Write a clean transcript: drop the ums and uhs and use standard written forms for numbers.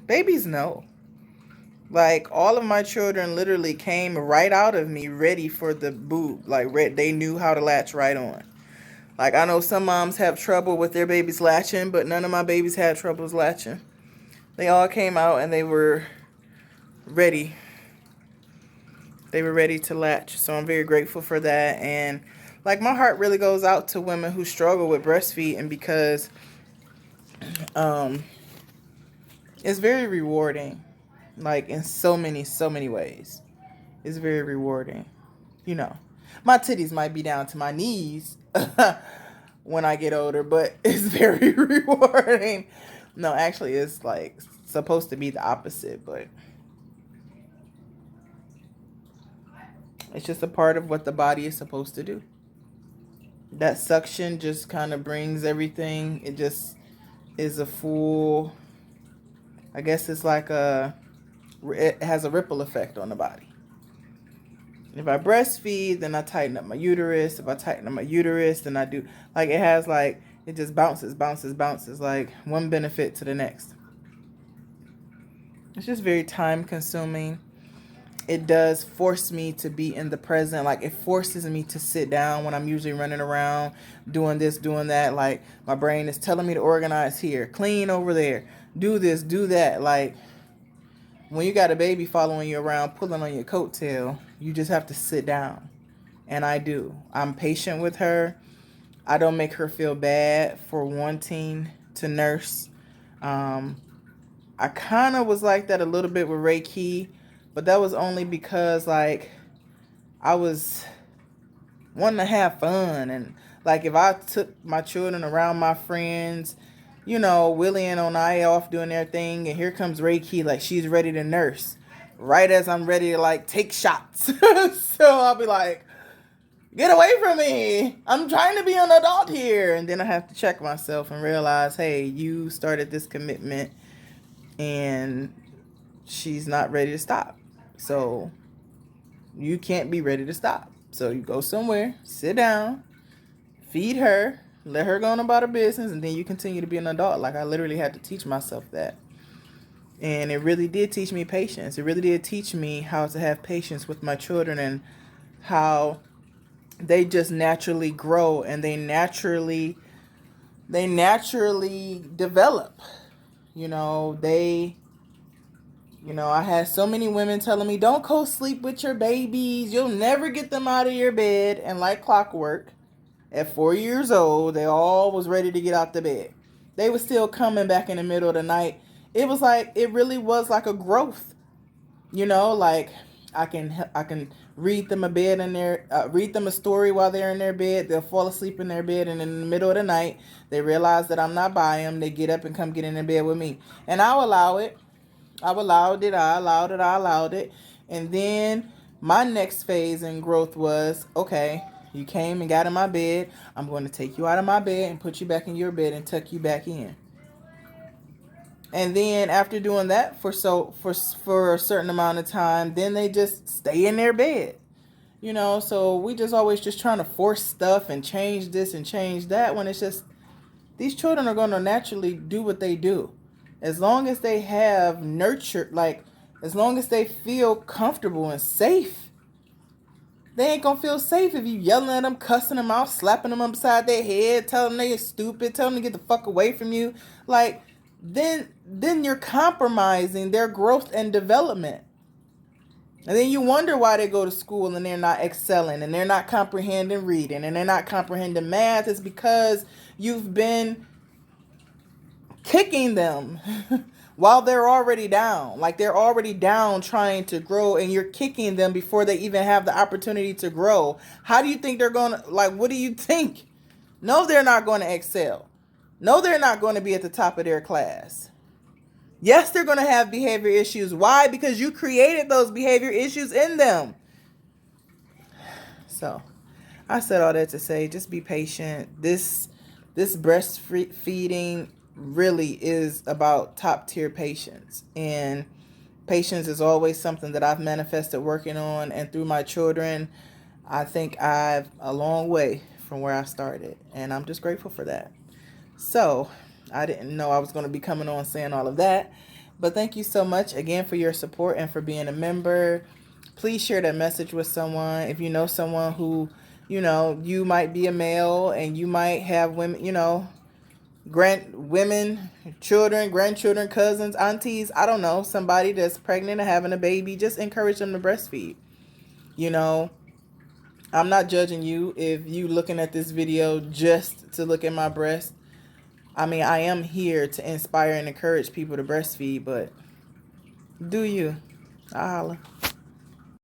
Babies know. Like, all of my children literally came right out of me ready for the boob. Like, they knew how to latch right on. Like, I know some moms have trouble with their babies latching, but none of my babies had troubles latching. They all came out and they were ready. They were ready to latch. So I'm very grateful for that. And like, my heart really goes out to women who struggle with breastfeeding, because um it's very rewarding. Like, in so many ways. It's very rewarding. You know, my titties might be down to my knees when I get older, but it's very rewarding. No, actually, it's like supposed to be the opposite, but it's just a part of what the body is supposed to do. That suction just kind of brings everything. It just is a full, I guess it's like it has a ripple effect on the body. If I breastfeed, then I tighten up my uterus. If I tighten up my uterus, then I do, like, it has, like, it just bounces, bounces, bounces, like one benefit to the next. It's just very time consuming. It does force me to be in the present. Like, it forces me to sit down when I'm usually running around doing this, doing that. Like, my brain is telling me to organize here, clean over there, do this, do that. Like, when you got a baby following you around, pulling on your coattail, you just have to sit down. And I do. I'm patient with her. I don't make her feel bad for wanting to nurse. Um, I kind of was like that a little bit with Reiki, but that was only because, like, I was wanting to have fun. And, like, if I took my children around my friends, Willie and Onaya off doing their thing, and here comes Reiki, like, she's ready to nurse. Right as I'm ready to, like, take shots. So I'll be like, get away from me. I'm trying to be an adult here. And then I have to check myself and realize, hey, you started this commitment and she's not ready to stop. So you can't be ready to stop. So you go somewhere, sit down, feed her, let her go on about her business, and then you continue to be an adult. Like, I literally had to teach myself that. And it really did teach me patience. It really did teach me how to have patience with my children, and how they just naturally grow, and they naturally develop. You know, I had so many women telling me, don't co-sleep with your babies. You'll never get them out of your bed. And like clockwork, at 4 years old, they all was ready to get out the bed. They were still coming back in the middle of the night. It really was like a growth. Like, I can read them read them a story while they're in their bed. They'll fall asleep in their bed, and in the middle of the night, they realize that I'm not by them. They get up and come get in their bed with me, and I'll allow it. I allowed it. And then my next phase in growth was, okay, you came and got in my bed. I'm going to take you out of my bed and put you back in your bed and tuck you back in. And then after doing that for a certain amount of time, then they just stay in their bed. So we just always just trying to force stuff and change this and change that, when it's just, these children are going to naturally do what they do. As long as they have nurture, like, as long as they feel comfortable and safe. They ain't gonna feel safe if you yelling at them, cussing them out, slapping them upside their head, telling them they're stupid, telling them to get the fuck away from you. Like, then you're compromising their growth and development. And then you wonder why they go to school and they're not excelling, and they're not comprehending reading, and they're not comprehending math. It's because you've been kicking them while they're already down. Like, they're already down trying to grow, and you're kicking them before they even have the opportunity to grow. How do you think they're going to, like, what do you think? No, they're not going to excel. No, they're not going to be at the top of their class. Yes, they're going to have behavior issues. Why? Because you created those behavior issues in them. So, I said all that to say, just be patient. This breastfeeding really is about top tier patience. And patience is always something that I've manifested working on. And through my children, I think I've a long way from where I started. And I'm just grateful for that. So, I didn't know I was going to be coming on saying all of that. But thank you so much again for your support and for being a member. Please share that message with someone. If you know someone who, you might be a male and you might have women, women, children, grandchildren, cousins, aunties, I don't know, somebody that's pregnant and having a baby, just encourage them to breastfeed. You know, I'm not judging you if you looking at this video just to look at my breast. I mean, I am here to inspire and encourage people to breastfeed, but do you? I holla.